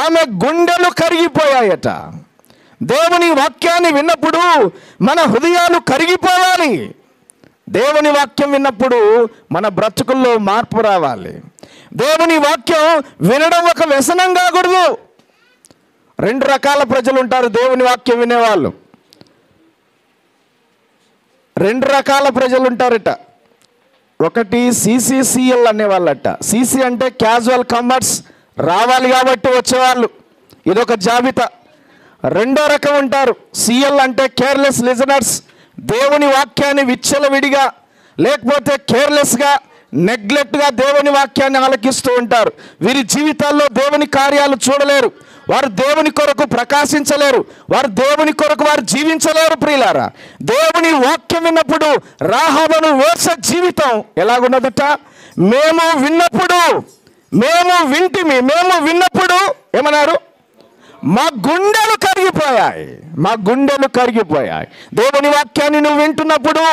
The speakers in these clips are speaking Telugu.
ఆమె గుండెలు కరిగిపోయాయట. దేవుని వాక్యాన్ని విన్నప్పుడు మన హృదయాలు కరిగిపోవాలి. దేవుని వాక్యం విన్నప్పుడు మన బ్రతుకుల్లో మార్పు రావాలి. దేవుని వాక్యం వినడం ఒక వ్యసనం కాకూడదు. రెండు రకాల ప్రజలు ఉంటారు దేవుని వాక్యం వినేవాళ్ళు. రెండు రకాల ప్రజలు ఉంటారట. ఒకటి సిసిసిఎల్ అనేవాళ్ళట. సిసి అంటే క్యాజువల్ కమర్స్, రావాలి కాబట్టి వచ్చేవాళ్ళు, ఇదొక జాబితా. రెండో రకం ఉంటారు సిఎల్ అంటే కేర్లెస్ లిజనర్స్. దేవుని వాక్యాన్ని విచ్చలవిడిగా లేకపోతే కేర్లెస్గా నెగ్లెక్ట్గా దేవుని వాక్యాన్ని ఆలకిస్తూ ఉంటారు. వీరి జీవితాల్లో దేవుని కార్యాలు చూడలేరు. వారు దేవుని కొరకు ప్రకాశించలేరు. వారు దేవుని కొరకు వారు జీవించలేరు. ప్రియులారా, దేవుని వాక్యం విన్నప్పుడు రాహాబును వేసే జీవితం ఎలాగున్నదట? మేము విన్నప్పుడు ఏమన్నారు? మా గుండెలు కరిగిపోయాయి. మా గుండెలు కరిగిపోయాయి. దేవుని వాక్యాన్ని నువ్వు వింటున్నప్పుడు,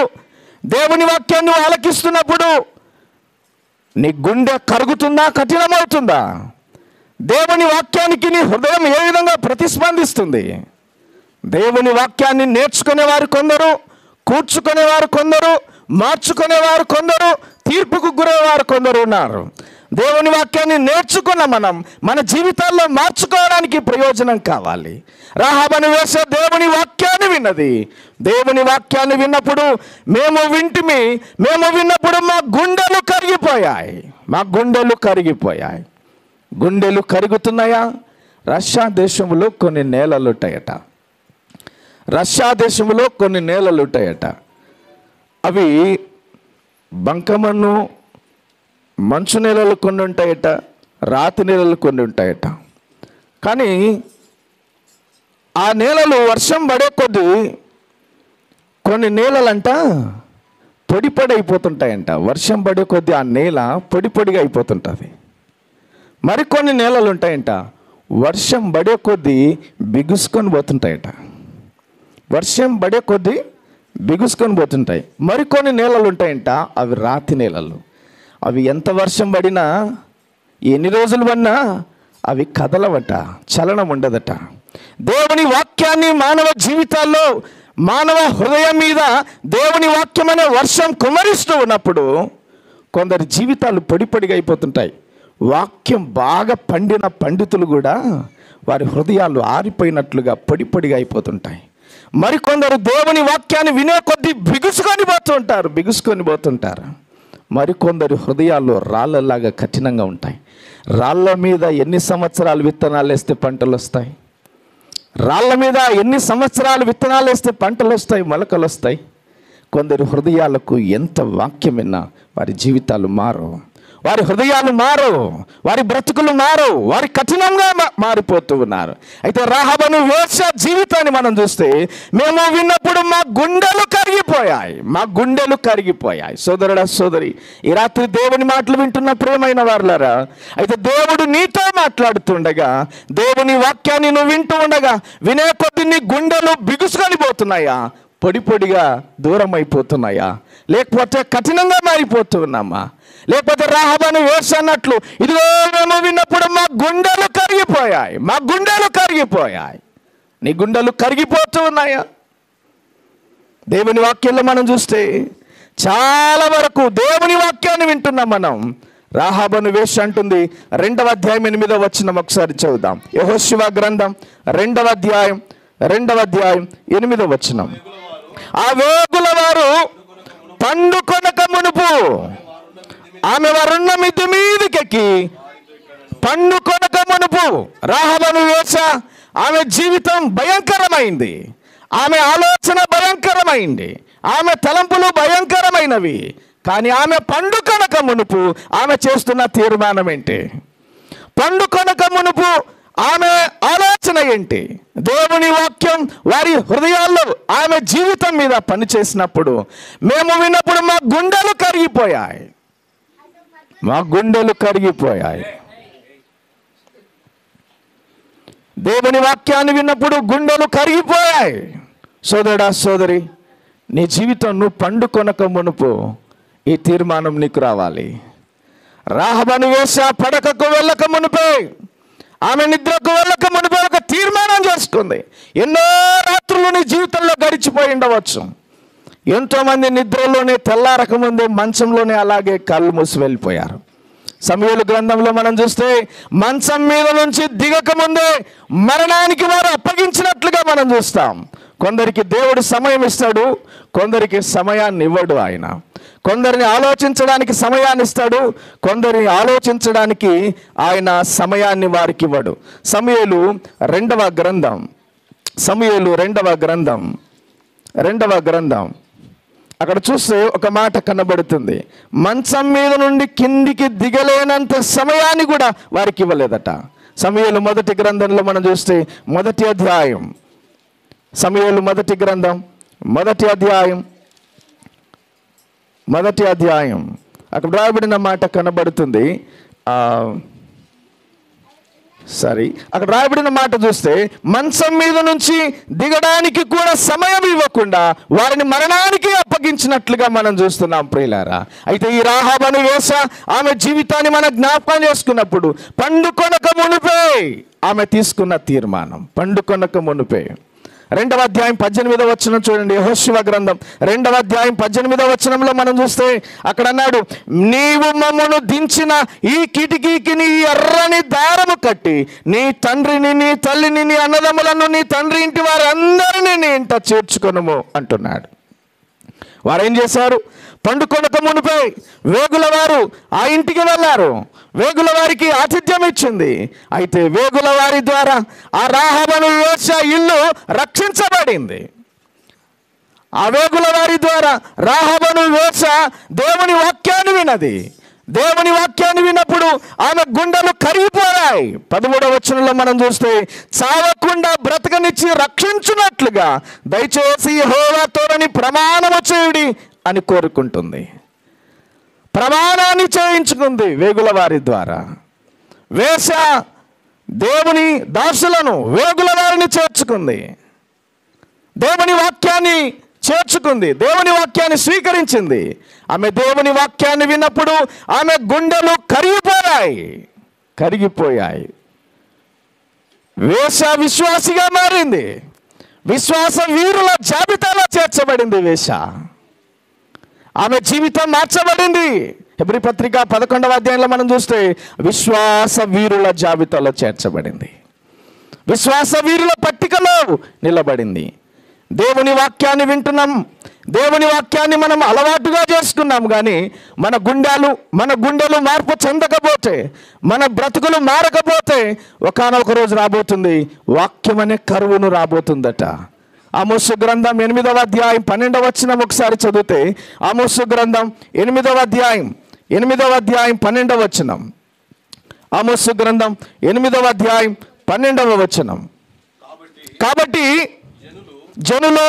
దేవుని వాక్యాన్ని నువ్వు ఆలకిస్తున్నప్పుడు నీ గుండె కరుగుతుందా, కఠినమవుతుందా? దేవుని వాక్యానికి నీ హృదయం ఏ విధంగా ప్రతిస్పందిస్తుంది? దేవుని వాక్యాన్ని నేర్చుకునేవారు కొందరు, కూర్చుకునేవారు కొందరు, మార్చుకునేవారు కొందరు, తీర్పుకు గురయ్యేవారు కొందరు ఉన్నారు. దేవుని వాక్యాన్ని నేర్చుకున్న మనం మన జీవితాల్లో మార్చుకోవడానికి ప్రయోజనం కావాలి. రాహాబును వేసే దేవుని వాక్యాన్ని విన్నది. దేవుని వాక్యాన్ని విన్నప్పుడు మేము విన్నప్పుడు మా గుండెలు కరిగిపోయాయి. మా గుండెలు కరిగిపోయాయి. గుండెలు కరుగుతున్నాయా? రష్యా దేశంలో కొన్ని నేలలు ఉంటాయట. అవి బంకమన్ను, మంచు నేలలు కొన్ని ఉంటాయట, రాతి నేలలు కొన్ని ఉంటాయట. కానీ ఆ నేలలు వర్షం పడే కొద్దీ కొన్ని నేలలంట పొడి అయిపోతుంటాయంట. వర్షం పడే కొద్దీ ఆ నేల పొడిగా అయిపోతుంటుంది. మరికొన్ని నేలలు ఉంటాయంట, వర్షం పడే కొద్దీ బిగుసుకొని పోతుంటాయట. మరికొన్ని నేలలు ఉంటాయంట, అవి రాతి నేలలు. అవి ఎంత వర్షం పడినా, ఎన్ని రోజులు పడినా అవి కదలవట, చలనం ఉండదట. దేవుని వాక్యాన్ని మానవ జీవితాల్లో, మానవ హృదయం మీద దేవుని వాక్యం అనే వర్షం కుమరిస్తూ ఉన్నప్పుడు కొందరి జీవితాలు పొడిగా అయిపోతుంటాయి. వాక్యం బాగా పండిన పండితులు కూడా వారి హృదయాలు ఆరిపోయినట్లుగా పొడిగా అయిపోతుంటాయి. మరికొందరు దేవుని వాక్యాన్ని వినే కొద్దీ బిగుసుకొని పోతుంటారు. మరికొందరు హృదయాల్లో రాళ్ళలాగా కఠినంగా ఉంటాయి. రాళ్ళ మీద ఎన్ని సంవత్సరాలు విత్తనాలు వేస్తే పంటలు వస్తాయి? మొలకలు వస్తాయి. కొందరు హృదయాలకు ఎంత వాక్యం విన్నా వారి జీవితాలు మారు, వారి హృదయాలు మారు, వారి బ్రతుకులు మారు, వారి కఠినంగా మారిపోతూ ఉన్నారు. అయితే రాహాబును వేశ్య జీవితాన్ని మనం చూస్తే, మేము విన్నప్పుడు మా గుండెలు కరిగిపోయాయి. సోదరుడా, సోదరి, ఈ రాత్రి దేవుని మాటలు వింటున్న ప్రియమైన వారులారా, అయితే దేవుడు నీతో మాట్లాడుతుండగా, దేవుని వాక్యాన్ని నువ్వు వింటూ ఉండగా వినే కొద్ది నీ గుండెలు బిగుసుకొని పోతున్నాయా? పొడిగా దూరం అయిపోతున్నాయా? లేకపోతే కఠినంగా మారిపోతూ ఉన్నామా? లేకపోతే రాహాబును వేశ్య అన్నట్లు, ఇదిగో మేము విన్నప్పుడు మా గుండెలు కరిగిపోయాయి. నీ గుండెలు కరిగిపోతూ ఉన్నాయా? దేవుని వాక్యంలో మనం చూస్తే చాలా వరకు దేవుని వాక్యాన్ని వింటున్నాం మనం. రాహాబును వేశ్య అంటుంది, 2వ అధ్యాయం 8వ వచనం ఒకసారి చదువుదాం. యెహోషువ గ్రంథం 2వ అధ్యాయం 8వ వచనం. ఆ వేగుల వారు పండుకొనక మునుపు ఆమె వారున్న మిద్ది మీదకెక్కి పండుకొనక మునుపు రాహాబును వేశ్య, ఆమె జీవితం భయంకరమైంది, ఆమె ఆలోచన భయంకరమైంది, ఆమె తలంపులు భయంకరమైనవి. కానీ ఆమె పండుకొనక మునుపు ఆమె చేస్తున్న తీర్మానం ఏంటి? పండుకొనక మునుపు ఆమె ఆలోచన ఏంటి? దేవుని వాక్యం వారి హృదయాల్లో ఆమె జీవితం మీద పనిచేసినప్పుడు మేము విన్నప్పుడు మా గుండెలు కరిగిపోయాయి. దేవుని వాక్యాన్ని విన్నప్పుడు గుండెలు కరిగిపోయాయి. సోదరుడా, సోదరి, నీ జీవితం నువ్వు పండుకొనక మునుపు ఈ తీర్మానం నీకు రావాలి. రాహాబును వేశ్య పడకకు వెళ్ళక మునుపే ఆమె నిద్రకు వెళ్ళక మునిపే ఒక తీర్మానం చేసుకుంది. ఎన్నో రాత్రులు నీ జీవితంలో గడిచిపోయి ఉండవచ్చు. ఎంతోమంది నిద్రలోనే తెల్లారక ముందే మంచంలోనే అలాగే కళ్ళు మూసి వెళ్ళిపోయారు. సమూయేలు గ్రంథంలో మనం చూస్తే మంచం మీద నుంచి దిగక ముందే మరణానికి వారు అప్పగించినట్లుగా మనం చూస్తాం. కొందరికి దేవుడు సమయం ఇస్తాడు, కొందరికి సమయాన్ని ఇవ్వడు. ఆయన కొందరిని ఆలోచించడానికి సమయాన్ని ఇస్తాడు, కొందరిని ఆలోచించడానికి ఆయన సమయాన్ని వారికి ఇవ్వడు. సమూయేలు రెండవ గ్రంథం అక్కడ చూస్తే ఒక మాట కనబడుతుంది. మంచం మీద నుండి కిందికి దిగలేనంత సమయాన్ని కూడా వారికి ఇవ్వలేదట. సమూయేలు మొదటి గ్రంథంలో మనం చూస్తే సమూయేలు మొదటి గ్రంథం మొదటి అధ్యాయం అక్కడ రాయబడిన మాట కనబడుతుంది. అక్కడ రాయబడిన మాట చూస్తే మంచం మీద నుంచి దిగడానికి కూడా సమయం ఇవ్వకుండా వారిని మరణానికి అప్పగించినట్లుగా మనం చూస్తున్నాం ప్రియులారా. అయితే ఈ రాహాబు అనే వేశ్య ఆమె జీవితాన్ని మనం జ్ఞాపకం చేసుకున్నప్పుడు పండుకొనక మునుపే ఆమె తీసుకున్న తీర్మానం, పండుకొనక మునుపే. 2వ అధ్యాయం 18వ వచనం చూడండి. యెహోషువ గ్రంథం 2వ అధ్యాయం 18వ వచనంలో మనం చూస్తే అక్కడ అన్నాడు, నీవు మమ్మను దించిన ఈ కిటికీకి నీ ఎర్రని దారము కట్టి నీ తండ్రిని, నీ తల్లిని, నీ అన్నదమ్ములను, నీ తండ్రి ఇంటి వారందరినీ నీ ఇంట చేర్చుకొనుము అంటున్నాడు. వారేం చేశారు? పండుకొనక మునిపే వేగుల వారు ఆ ఇంటికి వెళ్ళారు. వేగుల వారికి ఆతిథ్యం ఇచ్చింది. అయితే వేగుల వారి ద్వారా ఆ రాహాబు అనే వేశ్య ఇల్లు రక్షించబడింది. ఆ వేగుల వారి ద్వారా రాహాబు అనే వేశ్య దేవుని వాక్యాన్ని విన్నది. దేవుని వాక్యాన్ని విన్నప్పుడు ఆమె గుండెలు కరిగిపోయాయి. 13వ వచనంలో మనం చూస్తే చావకుండా బ్రతకనిచ్చి రక్షించున్నట్లుగా దయచేసి యెహోవా తోడని ప్రమాణము చేయుడి అని కోరుకుంటుంది. ప్రమాణాన్ని చేయించుకుంది వేగుల వారి ద్వారా. వేశ్య దేవుని దాసులను, వేగుల వారిని చేర్చుకుంది. దేవుని వాక్యాన్ని చేర్చుకుంది, దేవుని వాక్యాన్ని స్వీకరించింది. ఆమె దేవుని వాక్యాన్ని విన్నప్పుడు ఆమె గుండెలు కరిగిపోయాయి. వేశ్య విశ్వాసిగా మారింది. విశ్వాస వీరుల జాబితాలో చేర్చబడింది వేశ్య. ఆమె జీవితం మార్చబడింది. హెబ్రీ పత్రిక 11వ అధ్యాయంలో మనం చూస్తే విశ్వాస వీరుల జాబితాలో చేర్చబడింది. విశ్వాస వీరుల పట్టికలో నిలబడింది. దేవుని వాక్యాన్ని వింటున్నాం, దేవుని వాక్యాన్ని మనం అలవాటుగా చేసుకున్నాం. కానీ మన గుండెలు మార్పు చెందకపోతే, మన బ్రతుకులు మారకపోతే ఒకానొక రోజు రాబోతుంది వాక్యం అనే కరువును రాబోతుందట. ఆమోసు గ్రంథం 8వ అధ్యాయం 12వ వచనం ఒకసారి చదివితే, ఆమోసు గ్రంథం 8వ అధ్యాయం 12వ వచనం. ఆమోసు గ్రంథం 8వ అధ్యాయం 12వ వచనం. కాబట్టి జనులు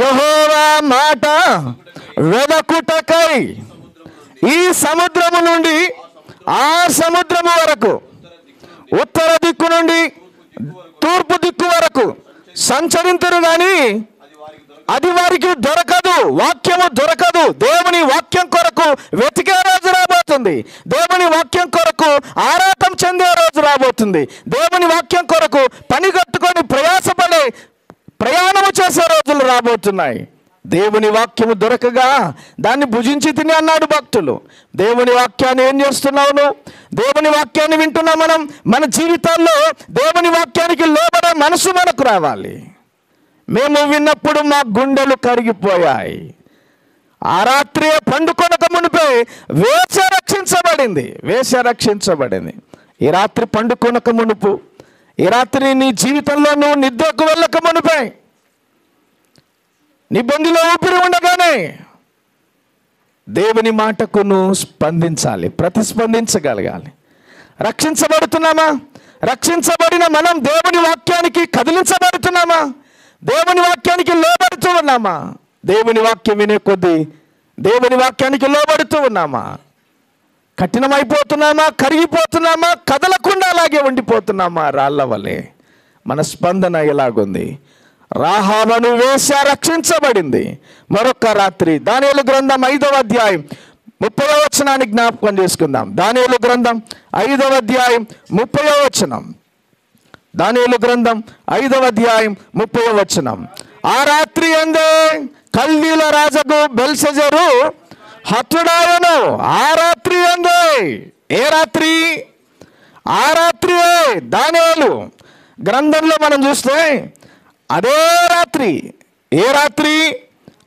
యెహోవా మాట వెదకుటకై ఈ సముద్రము నుండి ఆ సముద్రము వరకు, ఉత్తర దిక్కు నుండి తూర్పు దిక్కు వరకు సంచరింతురు కానీ అది వారికి దొరకదు. వాక్యము దొరకదు. దేవుని వాక్యం కొరకు వెతికే రోజు రాబోతుంది. దేవుని వాక్యం కొరకు ఆరాటం చెందే రోజు రాబోతుంది. దేవుని వాక్యం కొరకు పని కట్టుకొని ప్రయాణము చేసే రోజులు రాబోతున్నాయి. దేవుని వాక్యము దొరకగా దాన్ని భుజించి తిని అన్నాడు భక్తులు. దేవుని వాక్యాన్ని ఏం చేస్తున్నావు? దేవుని వాక్యాన్ని వింటున్నాం మనం. మన జీవితాల్లో దేవుని వాక్యానికి లోబడే మనసు మనకు రావాలి. మేము విన్నప్పుడు మా గుండెలు కరిగిపోయాయి. ఆ రాత్రి పండుకొనక మునిపే వేశ్య రక్షించబడింది. ఈ రాత్రి పండుకొనక మునుపు, ఈ రాత్రి నీ జీవితంలో నువ్వు నిద్రకు వెళ్ళక మునిపే, నీ బొందిలో ఊపిరి ఉండగానే దేవుని మాటకు నువ్వు స్పందించాలి, ప్రతిస్పందించగలగాలి. రక్షించబడుతున్నామా? రక్షించబడిన మనం దేవుని వాక్యానికి కదిలించబడుతున్నామా? దేవుని వాక్యానికి లోబడుతూ ఉన్నామా? దేవుని వాక్యం వినే కొద్దీ దేవుని వాక్యానికి లోబడుతూ ఉన్నామా? కఠినమైపోతున్నామా? కరిగిపోతున్నామా? కదలకుండా అలాగే ఉండిపోతున్నామా? రాళ్ళ వలె. మన స్పందన ఎలాగుంది? రాహాబు అను వేశ్య రక్షించబడింది. మరొక రాత్రి దానియేలు గ్రంథం 5వ అధ్యాయం 30వ వచనాన్ని జ్ఞాపకం చేసుకుందాం. దానియేలు గ్రంథం 5వ అధ్యాయం 30వ వచనం. దానియేలు గ్రంథం 5వ అధ్యాయం 30వ వచనం. ఆ రాత్రి అందే కల్దీల రాజుకు బెల్షెజరు హతుడాయను. ఆ రాత్రి అందే. ఏ రాత్రి? ఆ రాత్రి దానియేలు గ్రంథంలో మనం చూస్తే అదే రాత్రి. ఏ రాత్రి?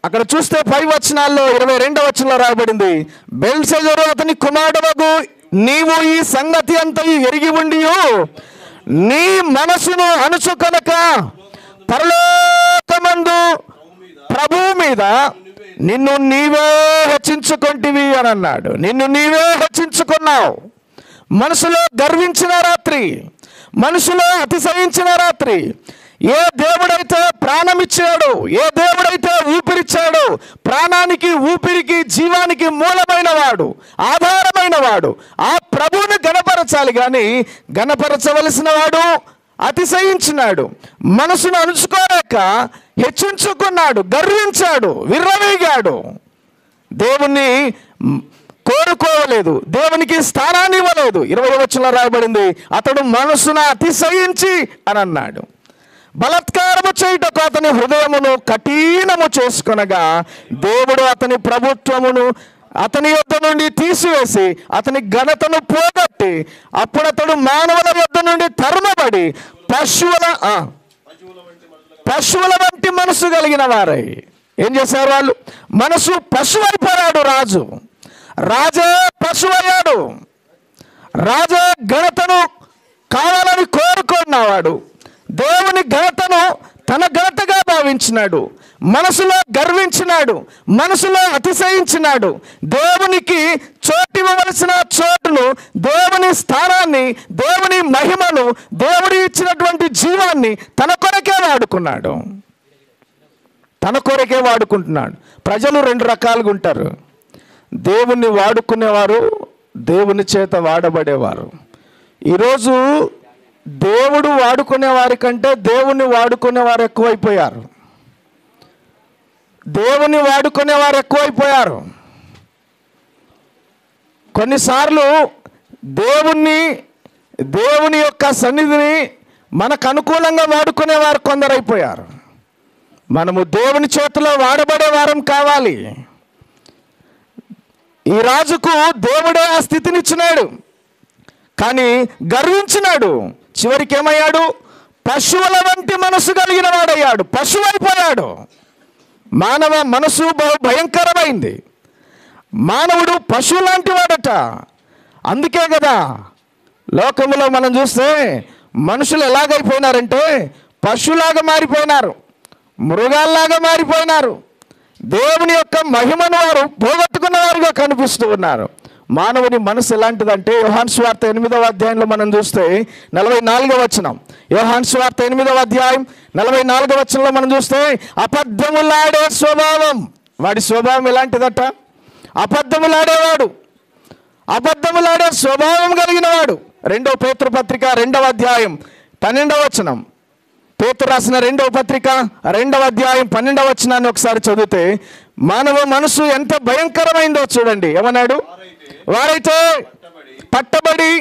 అక్కడ చూస్తే 5 వచనాల్లో 22వ వచనంలో రాయబడింది, బెల్షెజరు అతని కుమారుడగు నీవు ఈ సంగతి అంతయు ఎరిగి ఉండి నీ మనసును అణుచుకొనక పరలోకమందు ప్రభువు మీద నిన్ను నీవే హెచ్చించుకొంటివి అని అన్నాడు. నిన్ను నీవే హెచ్చించుకున్నావు. మనసులో గర్వించిన రాత్రి, మనసులో అతిశయించిన రాత్రి. ఏ దేవుడైతే ప్రాణం ఇచ్చాడు, ఏ దేవుడైతే ఊపిరిచ్చాడు, ప్రాణానికి ఊపిరికి జీవానికి మూలమైన వాడు, ఆధారమైన వాడు, ఆ ప్రభువుని గణపరచాలి. కానీ గణపరచవలసిన వాడు అతిశయించినాడు, మనసును అణుచుకోలేక హెచ్చించుకున్నాడు, గర్వించాడు, విర్రవీగాడు, దేవుణ్ణి కోరుకోవలేదు, దేవునికి స్థానాన్ని ఇవ్వలేదు. 20వ వచనంలో రాయబడింది, అతడు మనసును అతిశయించి అని అన్నాడు. బలాత్కారము చేయుటకు అతని హృదయమును కఠినము చేసుకొనగా దేవుడు అతని ప్రభుత్వమును అతని యొద్ద నుండి తీసివేసి అతని ఘనతను పోగొట్టి అప్పుడు అతడు మానవుల యొద్ద నుండి తరుమబడి పశువుల వంటి మనసు కలిగిన వారై. ఏం చేశారు వాళ్ళు? మనసు పశువు అయిపోయాడు రాజు. రాజే పశువు అయ్యాడు. రాజే ఘనతను కావాలని కోరుకున్నవాడు. దేవుని ఘనతను తన ఘనతగా భావించినాడు. మనసులో గర్వించినాడు, మనసులో అతిశయించినాడు. దేవునికి చోటు ఇవ్వవలసిన చోటును, దేవుని స్థానాన్ని, దేవుని మహిమను, దేవుడు ఇచ్చినటువంటి జీవాన్ని తన కొరకే వాడుకున్నాడు. తన కొరకే వాడుకుంటున్నాడు. ప్రజలు 2 రకాలుగా ఉంటారు. దేవుణ్ణి వాడుకునేవారు, దేవుని చేత వాడబడేవారు. ఈరోజు దేవుడు వాడుకునే వారి కంటే దేవుణ్ణి వాడుకునేవారు ఎక్కువైపోయారు. దేవుని వాడుకునేవారు ఎక్కువైపోయారు. కొన్నిసార్లు దేవుని యొక్క సన్నిధిని మనకు అనుకూలంగా వాడుకునేవారు కొందరైపోయారు. మనము దేవుని చేతిలో వాడబడే వారం కావాలి. ఈ రాజుకు దేవుడే ఆ స్థితినిచ్చినాడు, కానీ గర్వించినాడు. చివరికి ఏమయ్యాడు? పశువుల వంటి మనసు కలిగిన వాడయ్యాడు, పశువు అయిపోయాడు. మానవ మనసు బహు భయంకరమైంది. మానవుడు పశువు లాంటి వాడట. అందుకే కదా లోకములో మనం చూస్తే మనుషులు ఎలాగైపోయినారంటే పశువులాగా మారిపోయినారు, మృగాల్లాగా మారిపోయినారు. దేవుని యొక్క మహిమను వారు పోగొట్టుకున్న వారుగా కనిపిస్తూ ఉన్నారు. మానవుని మనసు ఎలాంటిదంటే యోహాను సువార్త 8వ అధ్యాయంలో మనం చూస్తే 44వ వచనం. యోహాను సువార్త 8వ అధ్యాయం 44వ వచనంలో మనం చూస్తే అబద్ధములాడే స్వభావం. వాడి స్వభావం ఎలాంటిదట? అబద్ధములాడేవాడు, అబద్ధములాడే స్వభావం కలిగిన వాడు. 2వ పేతురు పత్రిక 2వ అధ్యాయం 12వ వచనం. పేతురు రాసిన 2వ పత్రిక 2వ అధ్యాయం 12వ వచనాన్ని ఒకసారి చదివితే మానవ మనసు ఎంత భయంకరమైందో చూడండి. ఏమన్నాడు? వారైతే పట్టబడి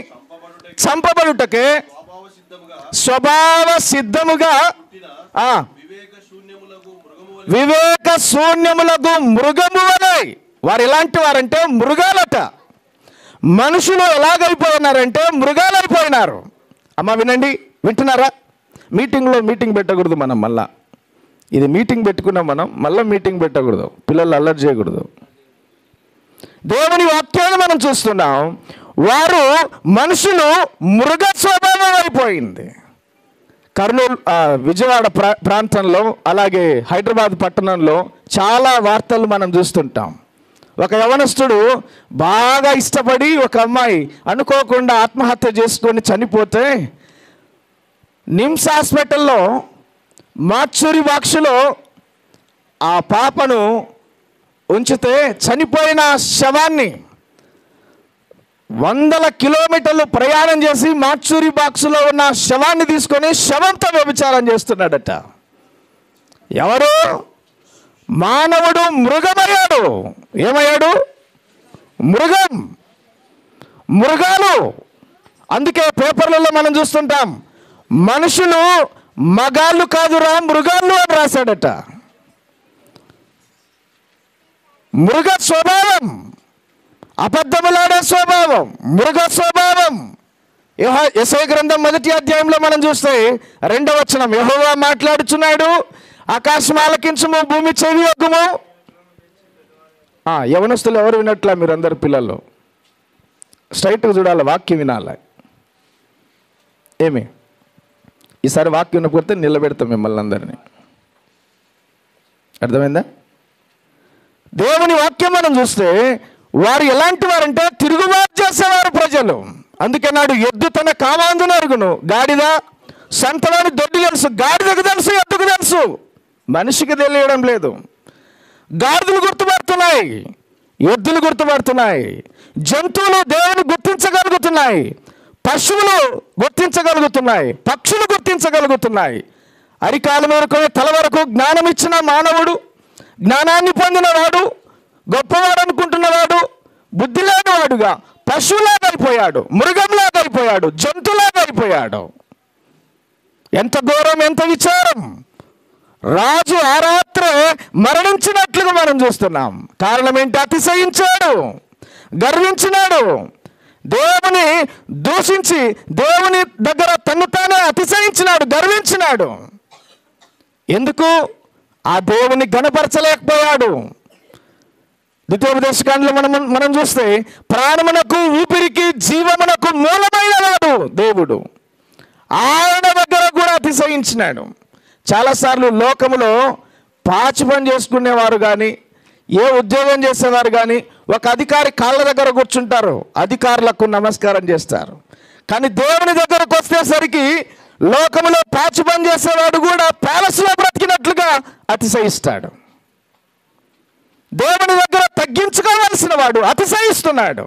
చంపబడుటకే స్వభావ సిద్ధముగా వివేక శూన్యములకు మృగము వలె. వారు ఎలాంటి వారంటే మృగాలట. మనుషులు ఎలాగైపోయినారంటే మృగాలైపోయినారు. అమ్మ వినండి, వింటున్నారా? మీటింగ్ పెట్టకూడదు మనం. మళ్ళా ఇది మీటింగ్ పెట్టుకున్నాం మనం, మళ్ళీ మీటింగ్ పెట్టకూడదు. పిల్లలు అల్లరి చేయకూడదు. దేవుని వాక్యాన్ని మనం చూస్తున్నాం. వారు మనుషులు మృగ స్వభావం అయిపోయింది. కర్నూలు విజయవాడ ప్రాంతంలో అలాగే హైదరాబాద్ పట్టణంలో చాలా వార్తలు మనం చూస్తుంటాం. ఒక యవనస్తుడు బాగా ఇష్టపడి ఒక అమ్మాయి అనుకోకుండా ఆత్మహత్య చేసుకొని చనిపోతే నిమ్స్ హాస్పిటల్లో మార్చురి బాక్సులో ఆ పాపను ఉంచితే చనిపోయిన శవాన్ని 100 కిలోమీటర్లు ప్రయాణం చేసి మార్చురి బాక్సులో ఉన్న శవాన్ని తీసుకొని శవంతో వ్యభిచారం చేస్తున్నాడట. ఎవరు? మానవుడు మృగమయ్యాడు. ఏమయ్యాడు? మృగం, మృగాలు. అందుకే పేపర్లలో మనం చూస్తుంటాం, మనుషులు మగాళ్ళు కాదురా మృగాళ్ళు అని రాశాడట. మృగ స్వభావం, అబద్ధములాడే స్వభావం, మృగ స్వభావం. యెషయా గ్రంథం 1వ అధ్యాయంలో మనం చూస్తే 2వ వచనం, యెహోవా మాట్లాడుచున్నాడు, ఆకాశం ఆలకించుము, భూమి చెవి యొగ్గుము. యవనస్తులు ఎవరు వినట్లా? మీరు అందరు పిల్లలు స్ట్రైట్గా చూడాలి, వాక్యం వినాలి. ఏమి ఈసారి వాక్యం వినకపోతే నిలబెడతాం మిమ్మల్ని అందరినీ. అర్థమైందా? దేవుని వాక్యం మనం చూస్తే వారు ఎలాంటి వారంటే తిరుగుబాటు చేసేవారు ప్రజలు. అందుకే నాడు ఎద్దు తన కామాందును అరుగును, గాడిద సంతలోని దొడ్డి తెలుసు. గాడిదకు తెలుసు, ఎద్దుకు తెలుసు, మనిషికి తెలియడం లేదు. గాడిదలు గుర్తుపడుతున్నాయి, ఎద్దులు గుర్తుపడుతున్నాయి, జంతువులు దేవుని గుర్తించగలుగుతున్నాయి, పశువులు గుర్తించగలుగుతున్నాయి, పక్షులు గుర్తించగలుగుతున్నాయి. అరికాల వరకు తల వరకు జ్ఞానం ఇచ్చిన మానవుడు, జ్ఞానాన్ని పొందినవాడు, గొప్పవాడు అనుకుంటున్నవాడు బుద్ధి లేనివాడుగా పశువులాగా అయిపోయాడు, మృగంలాగా అయిపోయాడు, జంతువులాగా అయిపోయాడు. ఎంత ఘోరం, ఎంత విచారం! రాజు ఆ రాత్రే మరణించినట్లుగా మనం చూస్తున్నాం. కారణం ఏంటి? అతిశయించాడు, గర్వించినాడు, దేవుని దూషించి దేవుని దగ్గర తన్ను తానే అతిశయించినాడు, గర్వించినాడు. ఎందుకు? ఆ దేవుని ఘనపరచలేకపోయాడు. ద్వితీయోపదేశకాండలో మనం చూస్తే ప్రాణమునకు, ఊపిరికి, జీవమునకు మూలమైన వాడు దేవుడు. ఆయన దగ్గర కూడా అతిశయించినాడు. చాలాసార్లు లోకములో పాచి పని చేసుకునేవారు కానీ, ఏ ఉద్యోగం చేసేవారు కానీ ఒక అధికారి కాళ్ళ దగ్గర కూర్చుంటారు, అధికారులకు నమస్కారం చేస్తారు. కానీ దేవుని దగ్గరకు వచ్చేసరికి లోకములో పాచి పని చేసేవాడు కూడా ప్యాలెస్లో బ్రతికినట్లుగా అతిశయిస్తాడు. దేవుని దగ్గర తగ్గించుకోవలసిన వాడు అతిశయిస్తున్నాడు.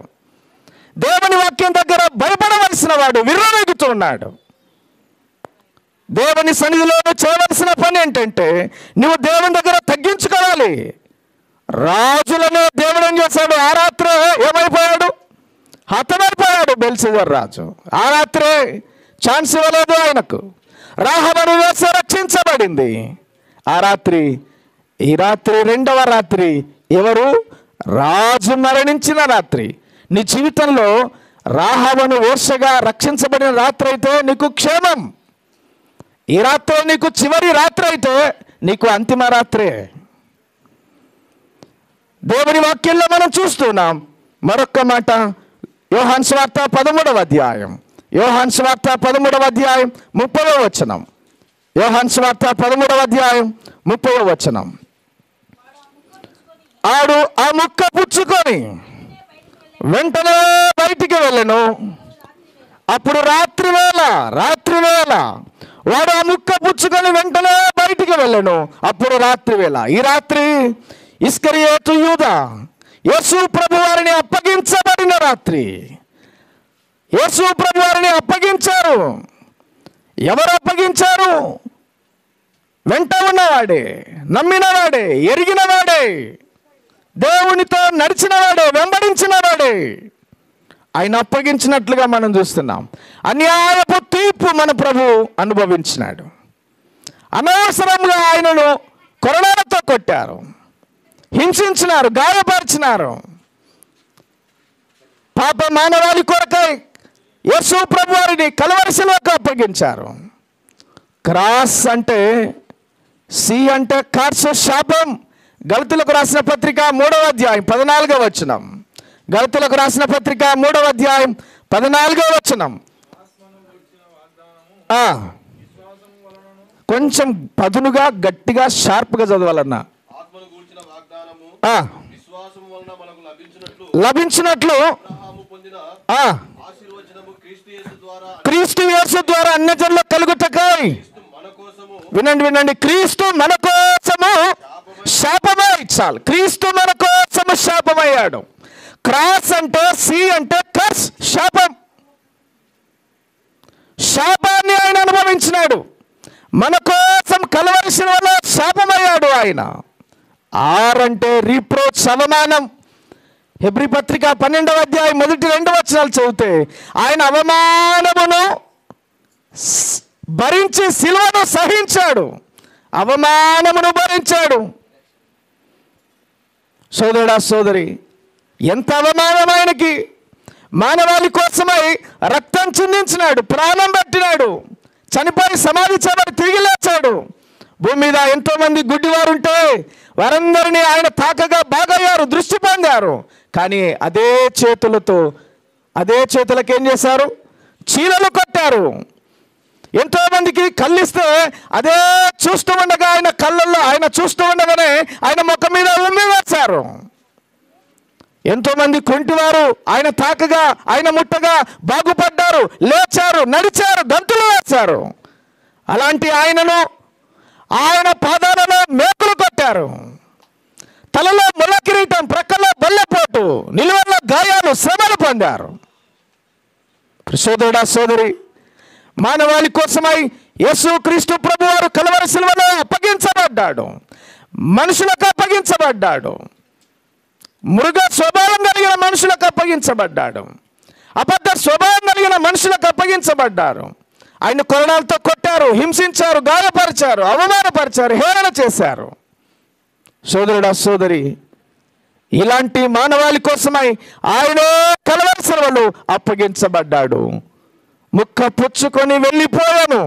దేవుని వాక్యం దగ్గర భయపడవలసిన వాడు విర్రవేగుతూ ఉన్నాడు. దేవుని సన్నిధిలో చేయవలసిన పని ఏంటంటే నువ్వు దేవుని దగ్గర తగ్గించుకోవాలి. రాజులను దేవుడు ఏం చేశాడు? ఆ రాత్రే ఏమైపోయాడు? హతమైపోయాడు బెల్షెజర్ రాజు. ఆ రాత్రే ఛాన్స్ ఇవ్వలేదు ఆయనకు. రాహాబు వేసి రక్షించబడింది. ఆ రాత్రి, ఈ రాత్రి 2వ రాత్రి ఎవరు? రాజు మరణించిన రాత్రి. నీ జీవితంలో రాహాబును వేశ్యగా రక్షించబడిన రాత్రి అయితే నీకు క్షేమం. ఈ రాత్రి నీకు చివరి రాత్రి అయితే నీకు అంతిమ రాత్రే. దేవుని వాక్యంలో మనం చూస్తున్నాం. మరొక మాట, యోహాను సువార్త 13వ అధ్యాయం, యోహాను సువార్త 13వ అధ్యాయం 30వ వచనం. యోహాను సువార్త 13వ అధ్యాయం 30వ వచనం. ఆడు ఆ ముక్క పుచ్చుకొని వెంటనే బయటికి వెళ్ళను. అప్పుడు రాత్రి వేళ వాడు ఆ ముక్క పుచ్చుకొని వెంటనే బయటికి వెళ్ళను. అప్పుడు రాత్రి వేళ. ఈ రాత్రి ఇస్కరియోతు యూదా యేసు ప్రభు వారిని అప్పగించబడిన రాత్రి. యేసు ప్రభు వారిని అప్పగించారు. ఎవరు అప్పగించారు? వెంట ఉన్నవాడే, నమ్మినవాడే, ఎరిగినవాడే, దేవునితో నడిచినవాడే, వెంబడించినవాడే ఆయన అప్పగించినట్లుగా మనం చూస్తున్నాం. అన్యాయపు తీర్పు మన ప్రభు అనుభవించినాడు. అనవసరంగా ఆయనను కొరడాలతో కొట్టారు, హింసించినారు, గాయపరిచినారు. పాప మానవాళి కొరకై యేసు ప్రభు వారిని కలవరిశిలోకి అప్పగించారు. క్రాస్ అంటే, సి అంటే కార్స్, శాపం. గలతీయులకు రాసిన పత్రిక 3వ అధ్యాయం 14వ వచనం. గలతీయులకు రాసిన పత్రిక 3వ అధ్యాయం 14వ వచనం. కొంచెం పదునుగా, గట్టిగా, షార్ప్గా చదవాలన్నా. లభించినట్లు క్రీస్తు యేసు ద్వారా అన్యజనులకు కలుగుటకై. వినండి, క్రీస్తు మన కోసము శాపమై. చాలు, క్రీస్తు మన కోసము శాపమయ్యాడు. క్రాస్ అంటే, సి అంటే కర్స్, శాపం. శాపాన్ని ఆయన అనుభవించినాడు. మన కోసం కలవరిసిన శాపమయ్యాడు ఆయన. ఆర్ అంటే రీప్రోచ్, అవమానం. హెబ్రీ పత్రిక 12వ అధ్యాయం మొదటి 2 వచనాలు చదివితే ఆయన అవమానమును భరించి సిలువను సహించాడు, అవమానమును భరించాడు. సోదరుడా సోదరి, ఎంత అవమానం ఆయనకి! మానవాళి కోసమై రక్తం చిందించినాడు, ప్రాణం పెట్టినాడు, చనిపోయి సమాధి చేయబడి తిరిగి లేచాడు. భూమి మీద ఎంతోమంది గుడ్డివారు ఉంటే వారందరినీ ఆయన తాకగా బాగయ్యారు, దృష్టి పొందారు. కానీ అదే చేతులకు ఏం చేశారు? చీలలు కొట్టారు. ఎంతోమందికి కళ్ళిస్తే అదే చూస్తూ ఉండగా ఆయన కళ్ళల్లో ఆయన చూస్తూ ఉండగానే ఆయన ముఖం మీద ఉమ్మి వేశారు. ఎంతోమంది కుంటివారు ఆయన తాకగా ఆయన ముట్టగా బాగుపడ్డారు, లేచారు, నడిచారు, గంతులు వేశారు. అలాంటి ఆయనను ఆయన పాదాలలో మేకులు కొట్టారు. తలలో ముళ్ళ కిరీటం, ప్రక్కలో బల్లెపోటు, నిలువెల్ల గాయాలు, శ్రమలు పొందారు. సోదరుడా సోదరి, మానవాళి కోసమై యేసుక్రీస్తు ప్రభువారు కల్వరి సిలువలో అప్పగించబడ్డాడు, మనుషులకు అప్పగించబడ్డాడు. మృగ స్వభావం కలిగిన మనుషులకు అప్పగించబడ్డాడు, అబద్ధ స్వభావం కలిగిన మనుషులకు అప్పగించబడ్డారు. ఆయన కొరడాలతో కొట్టారు, హింసించారు, గాయపరిచారు, అవమానపరిచారు, హేళన చేశారు. సోదరుడా సోదరి, ఇలాంటి మానవాళి కోసమై ఆయనే కల్వరి సిలువలో అప్పగించబడ్డాడు. ముక్క పుచ్చుకొని వెళ్ళిపోయాను,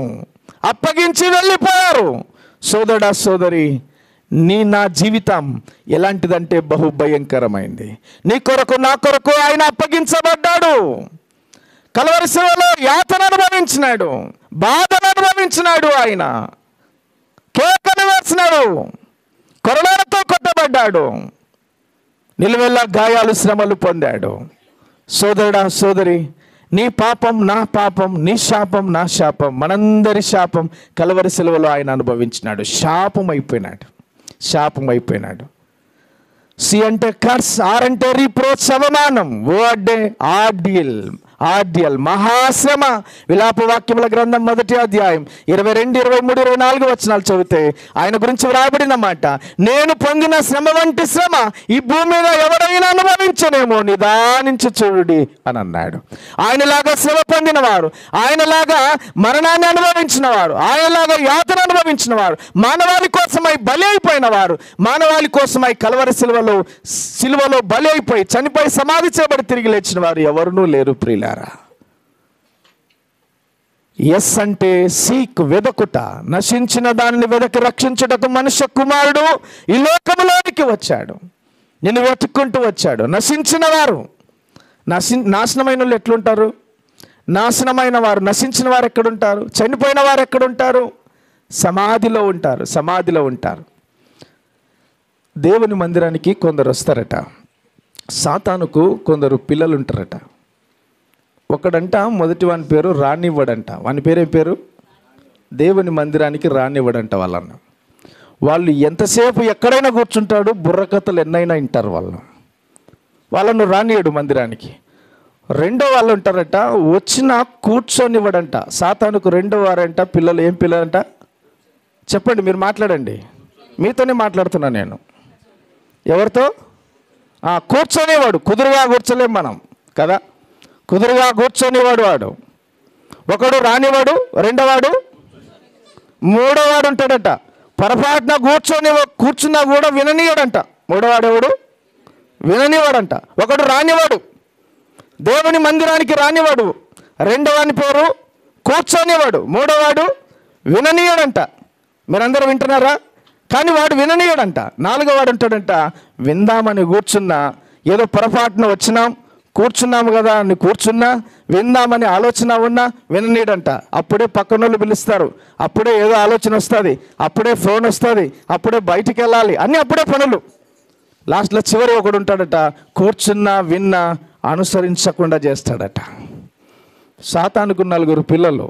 అప్పగించి వెళ్ళిపోయారు. సోదరుడా సోదరి, నా జీవితం ఎలాంటిదంటే బహుభయంకరమైంది. నీ కొరకు నా కొరకు ఆయన అప్పగించబడ్డాడు. కల్వరి సిలువలో యాతన అనుభవించినాడు, బాధను అనుభవించినాడు. ఆయన కేకలు వేసినాడు, కొరడాలతో కొట్టబడ్డాడు, నిలువెల్ల గాయాలు, శ్రమలు పొందాడు. సోదరుడా సోదరి, నీ పాపం నా పాపం, నీ శాపం నా శాపం, మనందరి శాపం కల్వరి సిలువలో ఆయన అనుభవించినాడు. శాపం అయిపోయినాడు. సి అంటే కర్స్, ఆర్ అంటే రిప్రోచ్, అవమానం. ఓ అంటే ఆర్డియల్ మహాశ్రమ. విలాప వాక్యముల గ్రంథం 1వ అధ్యాయం 22, 23, 24 వచనాలు చదివితే ఆయన గురించి వ్రాయబడిన మాట, నేను పొందిన శ్రమ వంటి శ్రమ ఈ భూమి మీద ఎవరైనా అనుభవించనేమో, నిదానించి చూడుడి అని అన్నాడు. ఆయనలాగా శ్రమ పొందిన వారు, ఆయనలాగా మరణాన్ని అనుభవించిన వారు, ఆయనలాగా యాతన అనుభవించిన వారు, మానవాళి కోసమై బలి అయిపోయిన వారు, మానవాళి కోసమై కల్వరి సిలువలో బలి అయిపోయి చనిపోయి సమాధి చేయబడి తిరిగి లేచిన వారు ఎవరునూ లేరు ప్రియులారా. ఎస్ అంటే సీక్, వెదకుట, నశించిన దానిని వెదకి రక్షించుటకు మనుష్య కుమారుడు ఈ లోకములోనికి వచ్చాడు, నిన్ను వెతుక్కుంటూ వచ్చాడు. నశించిన వారు, నాశనమైన వాళ్ళు ఎట్లుంటారు? నశించిన వారు ఎక్కడుంటారు? చనిపోయిన వారు ఎక్కడుంటారు? సమాధిలో ఉంటారు. దేవుని మందిరానికి కొందరు వస్తారట, సాతానుకు కొందరు పిల్లలు ఉంటారట. ఒకడంట, మొదటి వాని పేరు రానివ్వడంట. వాని పేరేం పేరు? దేవుని మందిరానికి రానివ్వడంట వాళ్ళను. వాళ్ళు ఎంతసేపు ఎక్కడైనా కూర్చుంటాడు, బుర్రకథలు ఎన్నైనా వింటారు. వాళ్ళను రానియడు మందిరానికి. రెండో వాళ్ళు ఉంటారట, వచ్చినా కూర్చొనివ్వడంట. సాతానుకు రెండో వారంట పిల్లలు. ఏం పిల్లలంట చెప్పండి, మీరు మాట్లాడండి. మీతోనే మాట్లాడుతున్నా నేను. ఎవరితో? కూర్చొనేవాడు. కుదురుగా కూర్చోలేం మనం కదా, కుదురుగా కూర్చొనివాడు వాడు. ఒకడు రానివాడు, రెండోవాడు, మూడోవాడు ఉంటాడట. పొరపాటున కూర్చున్నా కూడా విననీయడంట. మూడోవాడెవడు? విననివాడంట. ఒకడు రానివాడు, దేవుని మందిరానికి రానివాడు. రెండోవాని పేరు కూర్చొనివాడు, మూడోవాడు విననీయడంట. మీరందరూ వింటున్నారా? కానీ వాడు విననీయడంట. నాలుగో వాడు ఉంటాడంట, విందామని కూర్చున్నా, ఏదో పొరపాటున కూర్చున్నాము కదా అని కూర్చున్నా, విందామని ఆలోచన ఉన్నా విననీయడంట. అప్పుడే పక్కనోళ్ళు పిలుస్తారు, అప్పుడే ఏదో ఆలోచన వస్తుంది, అప్పుడే ఫోన్ వస్తుంది, అప్పుడే బయటికి వెళ్ళాలి, అన్నీ అప్పుడే పనులు. లాస్ట్లో చివరి ఒకడు ఉంటాడట, కూర్చున్నా విన్నా అనుసరించకుండా చేస్తాడట. సాతానుకు 4 పిల్లలు.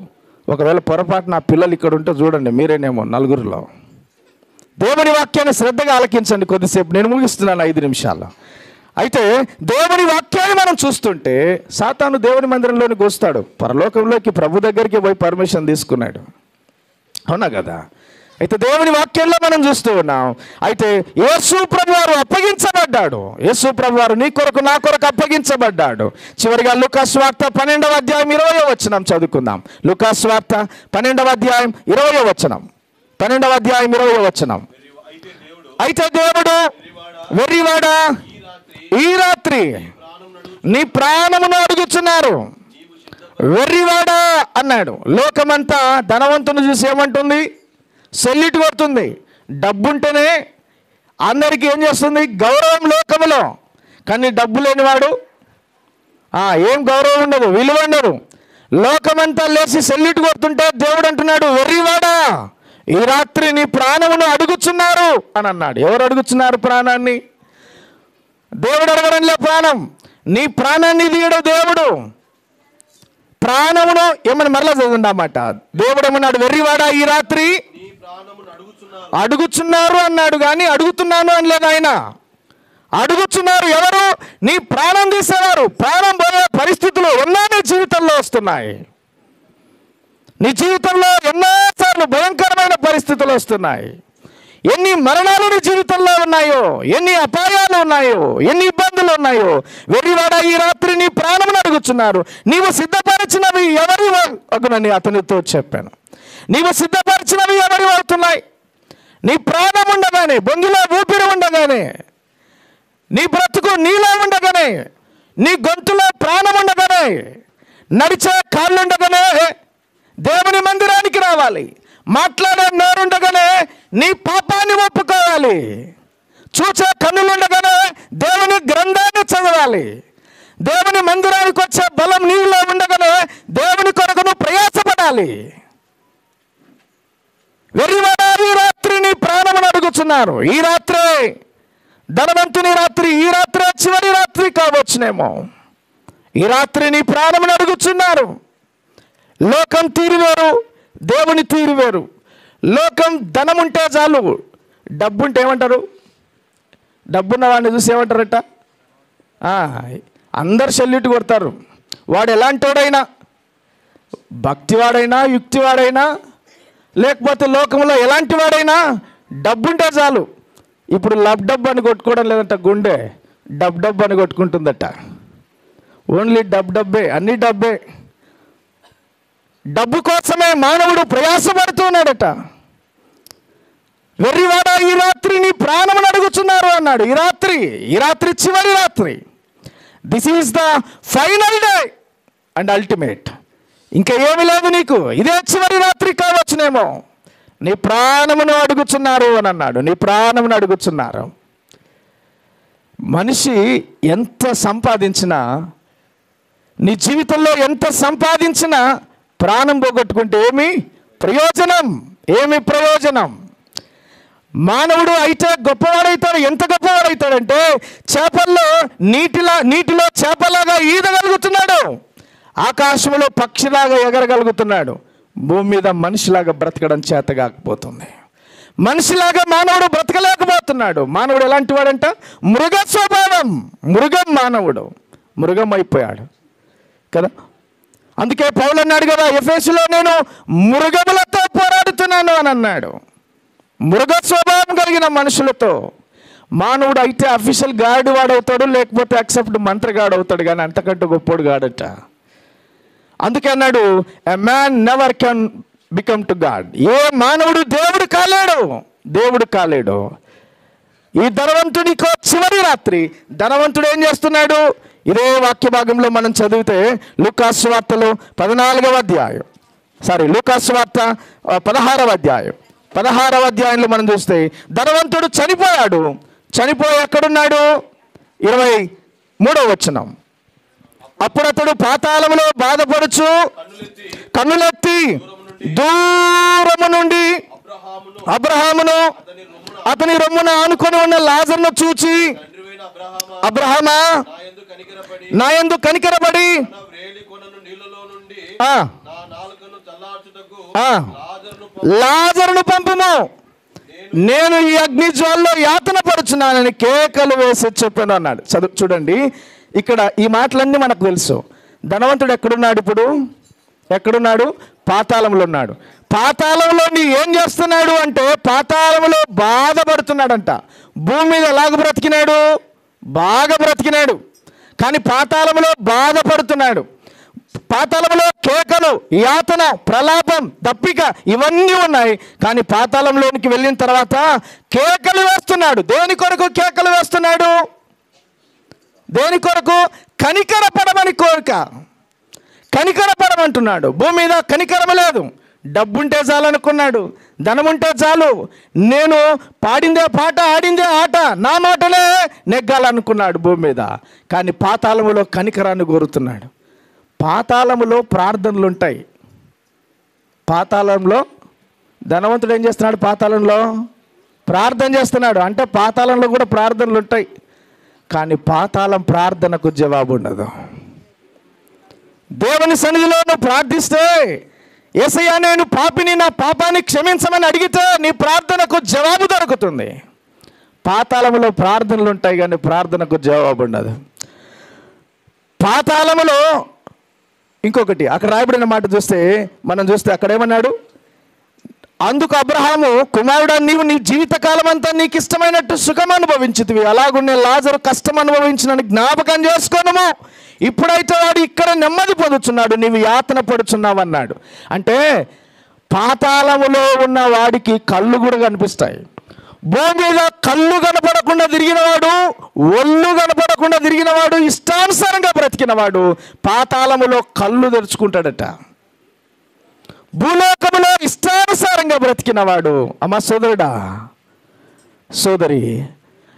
ఒకవేళ పొరపాటున ఆ పిల్లలు ఇక్కడ ఉంటే చూడండి, మీరేనేమో 4లో. దేవుని వాక్యాన్ని శ్రద్ధగా ఆలకించండి కొద్దిసేపు, నేను ముగిస్తున్నాను 5 నిమిషాల్లో. అయితే దేవుని వాక్యాన్ని మనం చూస్తుంటే సాతాను దేవుని మందిరంలోనికి వస్తాడు. పరలోకంలోకి ప్రభు దగ్గరికి పోయి పర్మిషన్ తీసుకున్నాడు, అవునా కదా? అయితే దేవుని వాక్యంలో మనం చూస్తూ ఉన్నాం. అయితే యేసు ప్రభువారు అప్పగించబడ్డాడు. యేసు ప్రభువారు నీ కొరకు నా కొరకు అప్పగించబడ్డాడు. చివరిగా లూకాసు వార్త 12వ అధ్యాయం 20వ వచనం చదువుకుందాం. లూకాసు వార్త 12వ అధ్యాయం 20వ వచనం. 12వ అధ్యాయం 20వ వచనం. అయితే దేవుడు వెర్రివాడా, ఈ రాత్రి నీ ప్రాణమును అడుగుచున్నారు. వెర్రివాడా అన్నాడు. లోకమంతా ధనవంతుని చూసి ఏమంటుంది? సెల్లిట్ కొడుతుంది. డబ్బుంటేనే అందరికీ ఏం చేస్తుంది? గౌరవం లోకములో. కానీ డబ్బు లేనివాడు ఏం గౌరవం ఉండదు, విలువ ఉండదు. లోకమంతా లేచి సెల్లిట్ కొడుతుంటే దేవుడు అంటున్నాడు, వెర్రివాడా, ఈ రాత్రి నీ ప్రాణమును అడుగుచున్నారు అని అన్నాడు. ఎవరు అడుగుచున్నారు ప్రాణాన్ని? దేవుడు అడగడంలే ప్రాణం. నీ ప్రాణాన్ని తీయడు దేవుడు. ప్రాణమును ఏమని మరలా చదవండి అన్నమాట. దేవుడు ఏమన్నాడు? వెర్రివాడా, ఈ రాత్రి అడుగుచున్నారు అన్నాడు. కానీ అడుగుతున్నాను అనలేదు ఆయన. అడుగుచున్నారు ఎవరు? నీ ప్రాణం తీసేవారు. ప్రాణం పోయే పరిస్థితులు ఎన్నో నీ జీవితంలో వస్తున్నాయి. నీ జీవితంలో ఎన్నోసార్లు భయంకరమైన పరిస్థితులు వస్తున్నాయి. ఎన్ని మరణాలు నీ జీవితంలో ఉన్నాయో, ఎన్ని అపాయాలు ఉన్నాయో, ఎన్ని ఇబ్బందులు ఉన్నాయో. వెర్రివాడా, ఈ రాత్రి నీ ప్రాణమును అడుగుచున్నారు. నీవు సిద్ధపరిచినవి ఎవరి అగునని అతనితో చెప్పాను. నీవు సిద్ధపరిచినవి ఎవరి అవుతున్నాయి? నీ ప్రాణం ఉండగానే, బొంగులో ఊపిరి ఉండగానే, నీ బ్రతుకు నీలో ఉండగానే, నీ గొంతులో ప్రాణం ఉండగానే, నడిచే కాళ్ళు ఉండగానే దేవుని మందిరానికి రావాలి. మాట్లాడే నోరుండగానే నీ పాపాన్ని ఒప్పుకోవాలి. చూచే కన్నులుండగానే దేవుని గ్రంథాన్ని చదవాలి. దేవుని మందిరానికి వచ్చే బలం నీలో ఉండగానే దేవుని కొరకు నువ్వు ప్రయాసపడాలి. వెర్రివాడా, ఈ రాత్రి నీ ప్రాణమును అడుగుతున్నారు. ఈ రాత్రే ధనవంతుని రాత్రి, ఈ రాత్రి చివరి రాత్రి కావచ్చునేమో. ఈ రాత్రి నీ ప్రాణమును అడుగుతున్నారు. లోకం తీరు వేరు, దేవుని తీరు వేరు. లోకం ధనం ఉంటే చాలు. డబ్బు ఉంటే ఏమంటారు? డబ్బున్న వాడిని చూసి ఏమంటారట? అందరు సెల్యూట్ కొడతారు. వాడు ఎలాంటివాడైనా, భక్తివాడైనా, యుక్తివాడైనా, లేకపోతే లోకంలో ఎలాంటి వాడైనా డబ్బుంటే చాలు. ఇప్పుడు లబ్ డబ్బు అని కొట్టుకోవడం లేదంట, గుండె డబ్ డబ్బు అని కొట్టుకుంటుందట. ఓన్లీ డబ్బే, అన్ని డబ్బే. డబ్బు కోసమే మానవుడు ప్రయాసపడుతున్నాడట. వెర్రివాడా, ఈ రాత్రి నీ ప్రాణమును అడుగుచున్నారు అన్నాడు. ఈ రాత్రి చివరి రాత్రి. This is the final day and ultimate. ఇంకా ఏమి లేదు నీకు. ఇదే చివరి రాత్రి కావచ్చునేమో. నీ ప్రాణమును అడుగుచున్నారు అని అన్నాడు. నీ ప్రాణమును అడుగుచున్నారు. మనిషి ఎంత సంపాదించినా, నీ జీవితంలో ఎంత సంపాదించినా ప్రాణం పోగొట్టుకుంటే ఏమి ప్రయోజనం? ఏమి ప్రయోజనం? మానవుడు అయితే గొప్పవాడైతాడు. ఎంత గొప్పవాడైతాడంటే చేపల్లో నీటిలో చేపలాగా ఈదగలుగుతున్నాడు. ఆకాశంలో పక్షిలాగా ఎగరగలుగుతున్నాడు. భూమి మీద మనిషిలాగా బ్రతకడం చేత కాకపోతుంది. మనిషిలాగా మానవుడు బ్రతకలేకపోతున్నాడు. మానవుడు ఎలాంటి వాడంట? మృగ స్వభావం. మృగం మానవుడు. మృగం అయిపోయాడు కదా. అందుకే పౌలు అన్నాడు కదా, ఎఫెసులో నేను మృగములతో పోరాడుతున్నాను అని అన్నాడు. మృగ స్వభావం కలిగిన మనుషులతో. మానవుడు అయితే అఫీషియల్ గార్డు వాడవుతాడు, లేకపోతే అక్సెప్ట్ మంత్రగాడు అవుతాడు, కానీ అంతకంటే గొప్పోడు గాడట. అందుకే అన్నాడు, a man never can become to god. ఏ మానవుడు దేవుడు కాలేడు. ఈ ధనవంతుడికో చివరి రాత్రి. ధనవంతుడు ఏం చేస్తున్నాడు? ఇదే వాక్య భాగంలో మనం చదివితే లూకాసు వార్తలో 14వ అధ్యాయం, లూకాసు వార్త 16వ అధ్యాయం, 16వ అధ్యాయంలో మనం చూస్తే ధనవంతుడు చనిపోయాడు. చనిపోయి ఎక్కడున్నాడు? 23వ వచనం. అప్పుడు అతడు పాతాళములో బాధపడుచు కన్నులెత్తి దూరము నుండి అబ్రహామును అతని రొమ్మున ఆనుకొని ఉన్న లాజరును చూచి, అబ్రహామా, నా యందు కనికరపడి లాజరును పంపుము, నేను ఈ అగ్ని జ్వాలలో యాతన పడుచున్నానని కేకలు వేసి చెప్పాను అన్నాడు. చూడండి, ఇక్కడ ఈ మాటలన్నీ మనకు తెలుసు. ధనవంతుడు ఎక్కడున్నాడు? ఇప్పుడు ఎక్కడున్నాడు? పాతాళంలో ఉన్నాడు. పాతాళంలో నీ ఏం చేస్తున్నాడు అంటే పాతాళంలో బాధపడుతున్నాడంట. భూమి మీద ఎలాగ బ్రతికినాడు? బాగా బ్రతికినాడు, కానీ పాతాళంలో బాధపడుతున్నాడు. పాతాళంలో కేకలు, యాతన, ప్రలాపం, దప్పిక ఇవన్నీ ఉన్నాయి. కానీ పాతాళంలోనికి వెళ్ళిన తర్వాత కేకలు వేస్తున్నాడు. దేని కొరకు కేకలు వేస్తున్నాడు? దేని కొరకు? కనికరపడమని కోరిక. కనికరపడమంటున్నాడు. భూమి మీద కనికరం లేదు. డబ్బుంటే చాలు అనుకున్నాడు, ధనముంటే చాలు, నేను పాడిందే పాట ఆడిందే ఆట, నా మాటలే నెగ్గాలనుకున్నాడు భూమి మీద. కానీ పాతాళములో కనికరాన్ని కోరుతున్నాడు. పాతాళములో ప్రార్థనలు ఉంటాయి. పాతాళంలో ధనవంతుడు ఏం చేస్తున్నాడు? పాతాళంలో ప్రార్థన చేస్తున్నాడు. అంటే పాతాళంలో కూడా ప్రార్థనలు ఉంటాయి, కానీ పాతాళం ప్రార్థనకు జవాబు ఉండదు. దేవుని సన్నిధిలో నువ్వు ప్రార్థిస్తే, యేసయ్యా నేను పాపిని, నా పాపాన్ని క్షమించమని అడిగితే నీ ప్రార్థనకు జవాబు దొరుకుతుంది. పాతాళములో ప్రార్థనలు ఉంటాయి, కానీ ప్రార్థనకు జవాబు ఉండదు. పాతాళములో ఇంకొకటి అక్కడ రాయబడిన మాట చూస్తే అక్కడ ఏమన్నాడు? అందుకు అబ్రహాము, కుమారుడా నీవు నీ జీవితకాలం అంతా నీకు ఇష్టమైనట్టు సుఖం అనుభవించితివి, అలాగునే లాజరు కష్టం అనుభవించిన జ్ఞాపకం చేసుకోను. ఇప్పుడైతే వాడు ఇక్కడ నెమ్మది పొందుతున్నాడు, నీవు యాతన పడుచున్నావు అన్నాడు. అంటే పాతాళములో ఉన్న వాడికి కళ్ళు కూడా కనిపిస్తాయి. భూమి మీద కళ్ళు కనపడకుండా తిరిగినవాడు, ఒళ్ళు కనపడకుండా తిరిగినవాడు, ఇష్టానుసారంగా బ్రతికినవాడు పాతాళములో కళ్ళు తెరుచుకుంటాడట. భూలోకములో ఇష్టానుసారంగా బ్రతికినవాడు, అమ్మ సోదరుడా, సోదరి,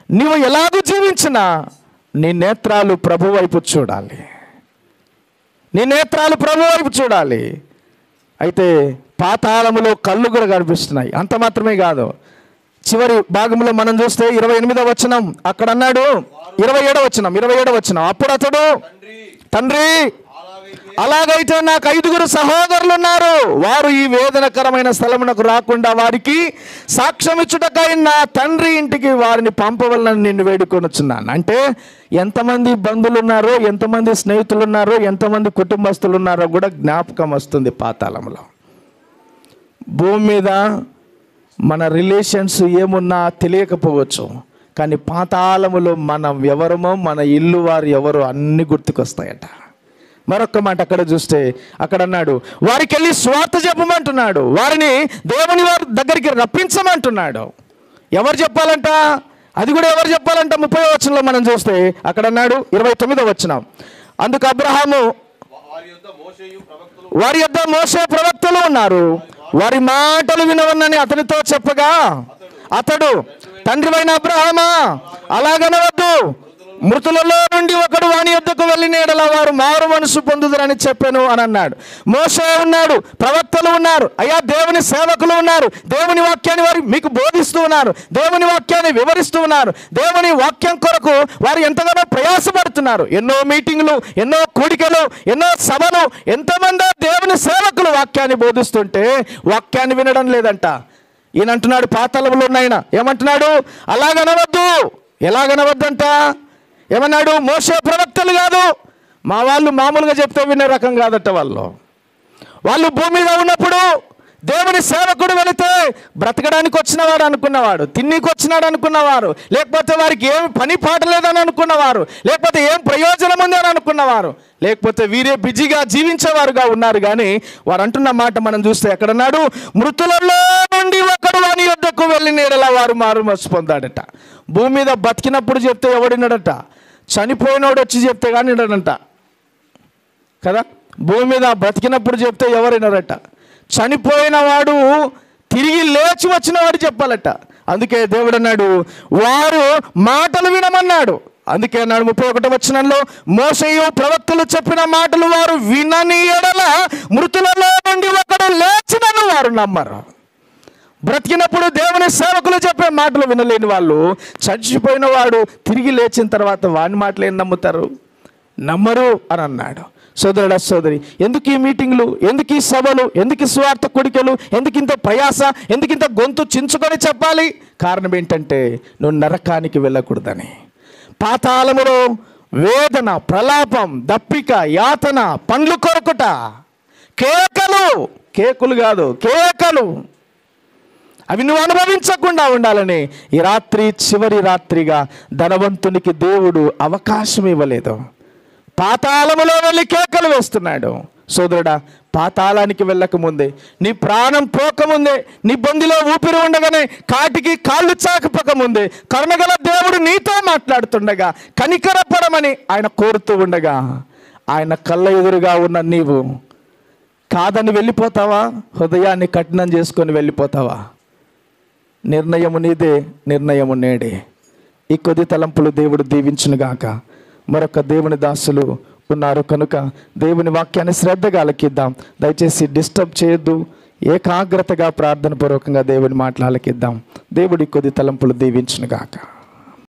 నీవు ఎలాగూ జీవించినా నీ నేత్రాలు ప్రభు వైపు చూడాలి. నీ నేత్రాలు ప్రభు వైపు చూడాలి. అయితే పాతాళములో కళ్ళు కూడా కనిపిస్తున్నాయి. అంత మాత్రమే కాదు, చివరి భాగంలో మనం చూస్తే 28వ వచనం అక్కడ అన్నాడు. 27వ వచనం అప్పుడు అతడు, తండ్రి అలాగైతే నాకు 5 సహోదరులు ఉన్నారు, వారు ఈ వేదనకరమైన స్థలమునకు రాకుండా వారికి సాక్ష్యం ఇచ్చుటకై నా తండ్రి ఇంటికి వారిని పంపవలనని నిన్ను వేడుకొనుచున్నాను. అంటే ఎంతమంది బంధువులు ఉన్నారో, ఎంతమంది స్నేహితులు ఉన్నారో, ఎంతమంది కుటుంబస్తులు ఉన్నారో కూడా జ్ఞాపకం వస్తుంది పాతాళంలో. భూమి మీద మన రిలేషన్స్ ఏమున్నా తెలియకపోవచ్చు, కానీ పాతాళములో మనం ఎవరమో, మన ఇల్లు వారు ఎవరో అన్ని గుర్తుకొస్తాయట. మరొక మాట అక్కడ చూస్తే అక్కడ అన్నాడు, వారికి వెళ్ళి స్వార్థ చెప్పమంటున్నాడు, వారిని దేవుని వారి దగ్గరికి రప్పించమంటున్నాడు. ఎవరు చెప్పాలంట? అది కూడా ఎవరు చెప్పాలంట? 30వ వచనంలో మనం చూస్తే అక్కడ అన్నాడు. 29వ వచనం, అందుకు అబ్రహాము, వారి యొద్ద మోషే ప్రవక్తలు ఉన్నారు, వారి మాటలు వినవన్నని అతనితో చెప్పగా అతడు, తండ్రివైన అబ్రహామా అలాగనవద్దు, మృతులలో నుండి ఒకడు వాని యొద్దకు వెళ్ళిన యెడల వారు మారు మనసు పొందుదురని చెప్పాను అని అన్నాడు. మోషే ఉన్నాడు, ప్రవక్తలు ఉన్నారు, అయ్యా దేవుని సేవకులు ఉన్నారు, దేవుని వాక్యాన్ని వారు మీకు బోధిస్తూ ఉన్నారు, దేవుని వాక్యాన్ని వివరిస్తూ ఉన్నారు, దేవుని వాక్యం కొరకు వారు ఎంతగానో ప్రయాసపడుతున్నారు. ఎన్నో మీటింగులు, ఎన్నో కూడికలు, ఎన్నో సభలు, ఎంతమంది దేవుని సేవకులు వాక్యాన్ని బోధిస్తుంటే వాక్యాన్ని వినడం లేదంట. ఈయన అంటున్నాడు, పాతాళంలో ఉన్నాయన ఏమంటున్నాడు? అలాగనవద్దు. ఎలాగనవద్దంట? ఏమన్నాడు? మోషే ప్రవక్తలు కాదు, మా వాళ్ళు మామూలుగా చెప్తే వినే రకం కాదట. వాళ్ళు భూమి మీద ఉన్నప్పుడు దేవుని సేవకుడు వెళితే బ్రతకడానికి వచ్చినవాడు అనుకున్నవాడు, తిన్నీకి వచ్చినాడు అనుకున్నవారు, లేకపోతే వారికి ఏం పని పాట లేదని అనుకున్నవారు, లేకపోతే ఏం ప్రయోజనం ఉంది అని అనుకున్నవారు, లేకపోతే వీరే బిజీగా జీవించేవారుగా ఉన్నారు. కానీ వారు అంటున్న మాట మనం చూస్తే ఎక్కడన్నాడు? మృతులలో నుండి ఒకడు వాని యొద్దకు వెళ్ళిన యెడల వారు మారు మనసు పొందాడట. భూమి మీద బతికినప్పుడు చెప్తే ఎవడినడట? చనిపోయినోడు వచ్చి చెప్తే కానీ వినడంట కదా. భూమి మీద బ్రతికినప్పుడు చెప్తే ఎవరైనారట? చనిపోయిన వాడు తిరిగి లేచి వచ్చిన వాడు చెప్పాలట. అందుకే దేవుడు అన్నాడు, వారు మాటలు వినమన్నాడు. అందుకే అన్నాడు 31వ వచనంలో, మోషేయు ప్రవక్తలు చెప్పిన మాటలు వారు వినని యెడల మృతులలో నుండి ఒకడు లేచినను వారు నమ్మరు. బ్రతికినప్పుడు దేవుని సేవకులు చెప్పే మాటలు వినలేని వాళ్ళు చచ్చిపోయిన వాడు తిరిగి లేచిన తర్వాత వాని మాటలు ఏం నమ్ముతారు? నమ్మరు అని అన్నాడు. సోదరుడా, సోదరి, ఎందుకు ఈ మీటింగ్లు, ఎందుకు ఈ సభలు, ఎందుకు ఈ స్వార్థ కొడికలు, ఎందుకు ఇంత ప్రయాస, ఎందుకు ఇంత గొంతు చించుకొని చెప్పాలి? కారణం ఏంటంటే నువ్వు నరకానికి వెళ్ళకూడదని. పాతాళములో వేదన, ప్రలాపం, దప్పిక, యాతన, పండ్లు కొరకుట, కేకలు, కేకులు కాదు, కేకలు. అవి నువ్వు అనుభవించకుండా ఉండాలని ఈ రాత్రి చివరి రాత్రిగా ధనవంతునికి దేవుడు అవకాశం ఇవ్వలేదు. పాతాళములో వెళ్ళి కేకలు వేస్తున్నాడు. సోదరుడా, పాతాళానికి వెళ్ళకముందే, నీ ప్రాణం పోకముందే, నీ బొందిలో ఊపిరి ఉండగానే, కాటికి కాళ్ళు చాకపోకముందే కరుణగల దేవుడు నీతో మాట్లాడుతుండగా, కనికరపడమని ఆయన కోరుతూ ఉండగా, ఆయన కళ్ళ ఎదురుగా ఉన్న నీవు కాదని వెళ్ళిపోతావా? హృదయాన్ని కఠినం చేసుకొని వెళ్ళిపోతావా? నిర్ణయము నీదే, నిర్ణయము నేడే. ఈ కొద్ది తలంపులు దేవుడు దీవించునుగాక. మరొక దేవుని దాసులు ఉన్నారు కనుక దేవుని వాక్యాన్ని శ్రద్ధగా ఆలకిద్దాం. దయచేసి డిస్టర్బ్ చేయొద్దు. ఏకాగ్రతగా ప్రార్థన పూర్వకంగా దేవుని మాటలు ఆలకిద్దాం. దేవుడి కొద్ది తలంపులు దీవించునుగాక.